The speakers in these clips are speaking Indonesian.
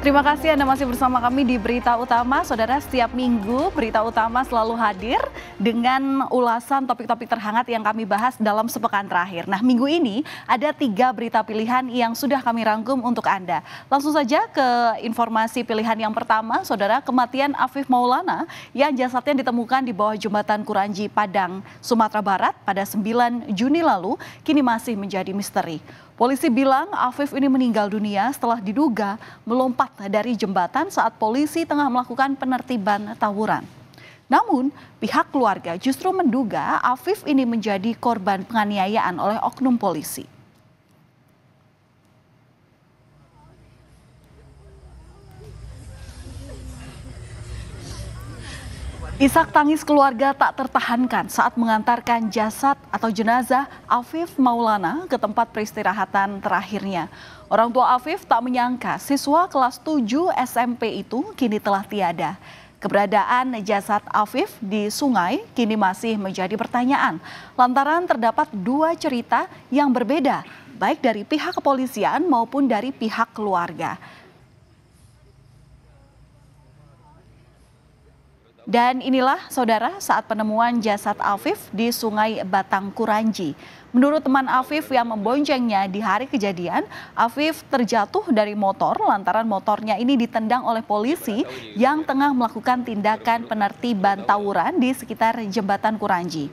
Terima kasih Anda masih bersama kami di Berita Utama. Saudara, setiap minggu Berita Utama selalu hadir dengan ulasan topik-topik terhangat yang kami bahas dalam sepekan terakhir. Nah, minggu ini ada 3 berita pilihan yang sudah kami rangkum untuk Anda. Langsung saja ke informasi pilihan yang pertama, Saudara, kematian Afif Maulana yang jasadnya ditemukan di bawah jembatan Kuranji, Padang, Sumatera Barat pada 9 Juni lalu kini masih menjadi misteri. Polisi bilang Afif ini meninggal dunia setelah diduga melompat dari jembatan saat polisi tengah melakukan penertiban tawuran. Namun, pihak keluarga justru menduga Afif ini menjadi korban penganiayaan oleh oknum polisi. Isak tangis keluarga tak tertahankan saat mengantarkan jasad atau jenazah Afif Maulana ke tempat peristirahatan terakhirnya. Orang tua Afif tak menyangka siswa kelas 7 SMP itu kini telah tiada. Keberadaan jasad Afif di sungai kini masih menjadi pertanyaan lantaran terdapat 2 cerita yang berbeda baik dari pihak kepolisian maupun dari pihak keluarga. Dan inilah saudara saat penemuan jasad Afif di Sungai Batang Kuranji. Menurut teman Afif yang memboncengnya di hari kejadian, Afif terjatuh dari motor lantaran motornya ini ditendang oleh polisi yang tengah melakukan tindakan penertiban tawuran di sekitar jembatan Kuranji.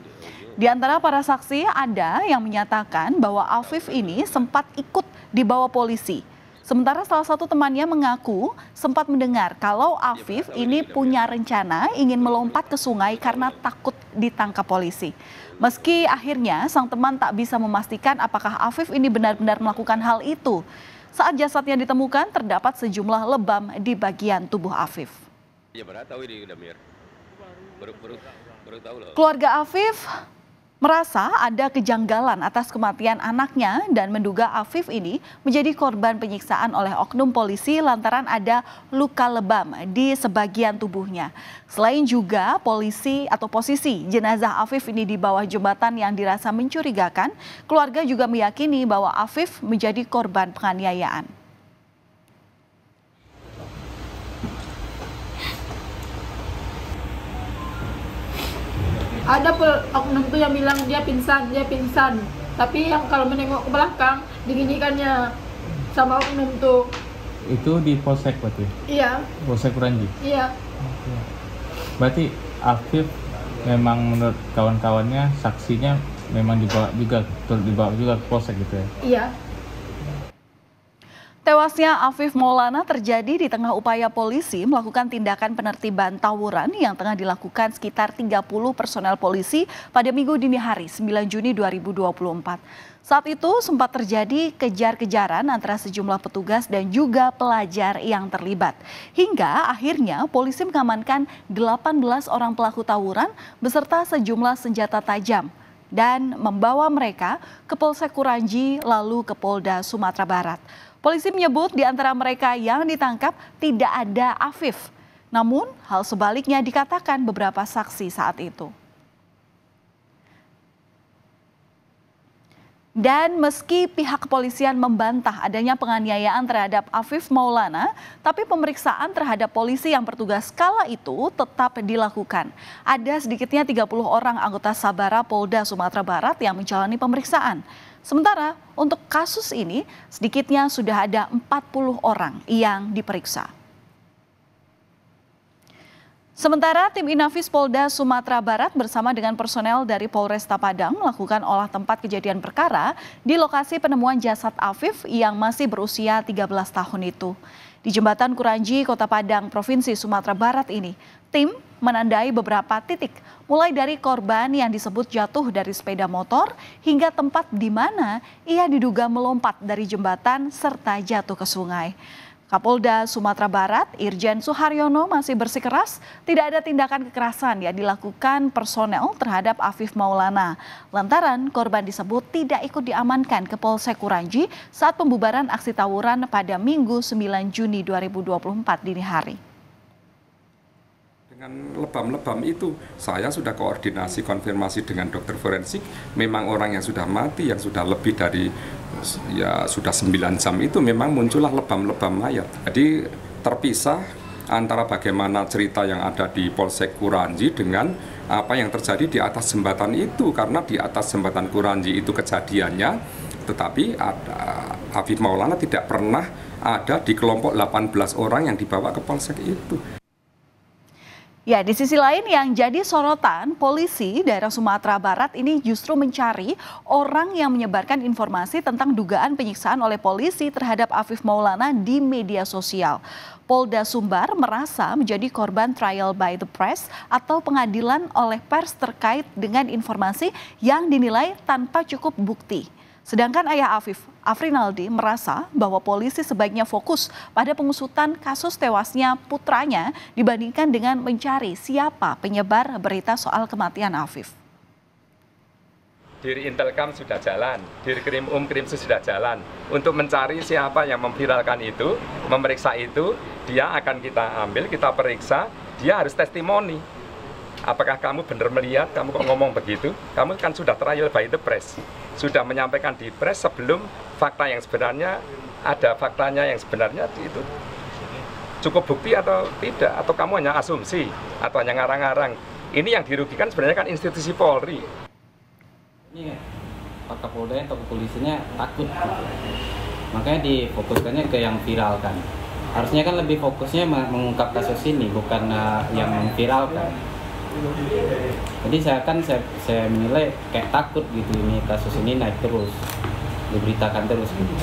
Di antara para saksi ada yang menyatakan bahwa Afif ini sempat ikut dibawa polisi. Sementara salah satu temannya mengaku sempat mendengar kalau Afif ini punya rencana ingin melompat ke sungai karena takut ditangkap polisi. Meski akhirnya sang teman tak bisa memastikan apakah Afif ini benar-benar melakukan hal itu. Saat jasadnya ditemukan terdapat sejumlah lebam di bagian tubuh Afif. Keluarga Afif merasa ada kejanggalan atas kematian anaknya dan menduga Afif ini menjadi korban penyiksaan oleh oknum polisi lantaran ada luka lebam di sebagian tubuhnya. Selain juga posisi jenazah Afif ini di bawah jembatan yang dirasa mencurigakan, keluarga juga meyakini bahwa Afif menjadi korban penganiayaan. Ada oknum tuh yang bilang dia pingsan. Tapi yang kalau menengok ke belakang, diginikannya sama oknum tuh. Itu di Polsek berarti? Iya. Polsek Kuranji? Iya. Berarti Afif memang menurut kawan-kawannya, saksinya memang dibawa juga ke Polsek gitu ya? Iya. Tewasnya Afif Maulana terjadi di tengah upaya polisi melakukan tindakan penertiban tawuran yang tengah dilakukan sekitar 30 personel polisi pada Minggu dini hari 9 Juni 2024. Saat itu sempat terjadi kejar-kejaran antara sejumlah petugas dan juga pelajar yang terlibat. Hingga akhirnya polisi mengamankan 18 orang pelaku tawuran beserta sejumlah senjata tajam dan membawa mereka ke Polsek Kuranji lalu ke Polda Sumatera Barat. Polisi menyebut di antara mereka yang ditangkap tidak ada Afif. Namun hal sebaliknya dikatakan beberapa saksi saat itu. Dan meski pihak kepolisian membantah adanya penganiayaan terhadap Afif Maulana, tapi pemeriksaan terhadap polisi yang bertugas kala itu tetap dilakukan. Ada sedikitnya 30 orang anggota Sabara Polda Sumatera Barat yang menjalani pemeriksaan. Sementara untuk kasus ini sedikitnya sudah ada 40 orang yang diperiksa. Sementara tim Inafis Polda Sumatera Barat bersama dengan personel dari Polresta Padang melakukan olah tempat kejadian perkara di lokasi penemuan jasad Afif yang masih berusia 13 tahun itu. Di Jembatan Kuranji, Kota Padang, Provinsi Sumatera Barat ini, tim menandai beberapa titik, mulai dari korban yang disebut jatuh dari sepeda motor hingga tempat di mana ia diduga melompat dari jembatan serta jatuh ke sungai. Kapolda Sumatera Barat, Irjen Suharyono masih bersikeras tidak ada tindakan kekerasan yang dilakukan personel terhadap Afif Maulana. Lantaran korban disebut tidak ikut diamankan ke Polsek Kuranji saat pembubaran aksi tawuran pada Minggu 9 Juni 2024 dini hari. Dengan lebam-lebam itu, saya sudah koordinasi konfirmasi dengan dokter forensik, memang orang yang sudah mati, yang sudah lebih dari, ya sudah 9 jam itu memang muncullah lebam-lebam mayat. Jadi terpisah antara bagaimana cerita yang ada di Polsek Kuranji dengan apa yang terjadi di atas jembatan itu. Karena di atas jembatan Kuranji itu kejadiannya, tetapi Afif Maulana tidak pernah ada di kelompok 18 orang yang dibawa ke Polsek itu. Ya, di sisi lain yang jadi sorotan, polisi daerah Sumatera Barat ini justru mencari orang yang menyebarkan informasi tentang dugaan penyiksaan oleh polisi terhadap Afif Maulana di media sosial. Polda Sumbar merasa menjadi korban trial by the press atau pengadilan oleh pers terkait dengan informasi yang dinilai tanpa cukup bukti. Sedangkan ayah Afif, Afrinaldi, merasa bahwa polisi sebaiknya fokus pada pengusutan kasus tewasnya putranya dibandingkan dengan mencari siapa penyebar berita soal kematian Afif. Diri Intelkam sudah jalan, Diri Krim Krimsus sudah jalan untuk mencari siapa yang memviralkan itu, memeriksa itu, dia akan kita ambil, kita periksa, dia harus testimoni. Apakah kamu benar melihat, kamu kok ngomong begitu? Kamu kan sudah trial by the press, sudah menyampaikan di press sebelum fakta yang sebenarnya, ada faktanya yang sebenarnya itu cukup bukti atau tidak, atau kamu hanya asumsi, atau hanya ngarang-ngarang. Ini yang dirugikan sebenarnya kan institusi Polri. Ini Pak Kapolda atau kepolisinya takut gitu. Makanya difokuskannya ke yang viral kan. Harusnya kan lebih fokusnya mengungkap kasus ini, bukan yang memviralkan. Jadi saya menilai kayak takut gitu, ini kasus ini naik terus, diberitakan terus gitu.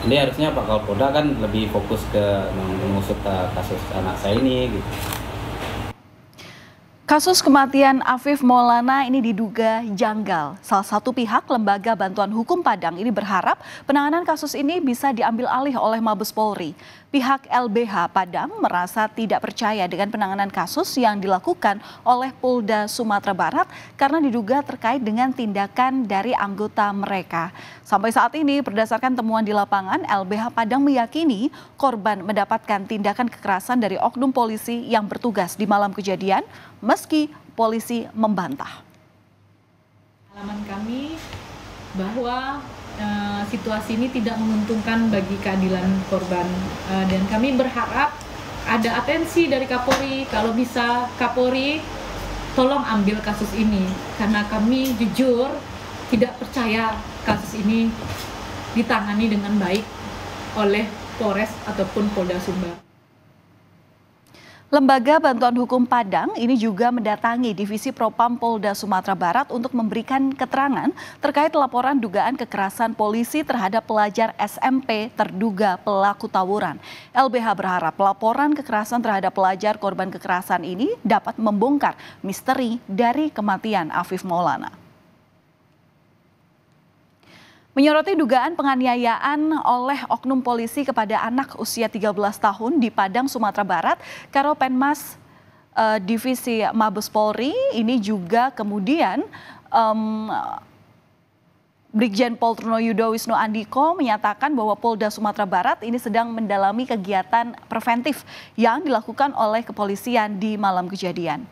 Jadi harusnya Pak Kapolda kan lebih fokus ke mengusut kasus anak saya ini gitu. Kasus kematian Afif Maulana ini diduga janggal. Salah satu pihak Lembaga Bantuan Hukum Padang ini berharap penanganan kasus ini bisa diambil alih oleh Mabes Polri. Pihak LBH Padang merasa tidak percaya dengan penanganan kasus yang dilakukan oleh Polda Sumatera Barat karena diduga terkait dengan tindakan dari anggota mereka. Sampai saat ini berdasarkan temuan di lapangan, LBH Padang meyakini korban mendapatkan tindakan kekerasan dari oknum polisi yang bertugas di malam kejadian, meski polisi membantah. Pengalaman kami bahwa situasi ini tidak menguntungkan bagi keadilan korban, dan kami berharap ada atensi dari Kapolri. Kalau bisa Kapolri tolong ambil kasus ini, karena kami jujur tidak percaya kasus ini ditangani dengan baik oleh Polres ataupun Polda Sumbar. Lembaga Bantuan Hukum Padang ini juga mendatangi Divisi Propam Polda Sumatera Barat untuk memberikan keterangan terkait laporan dugaan kekerasan polisi terhadap pelajar SMP terduga pelaku tawuran. LBH berharap laporan kekerasan terhadap pelajar korban kekerasan ini dapat membongkar misteri dari kematian Afif Maulana. Menyoroti dugaan penganiayaan oleh oknum polisi kepada anak usia 13 tahun di Padang, Sumatera Barat, Karopenmas Divisi Mabes Polri ini juga kemudian Brigjen Pol Trunoyudo Wisnu Andiko menyatakan bahwa Polda Sumatera Barat ini sedang mendalami kegiatan preventif yang dilakukan oleh kepolisian di malam kejadian.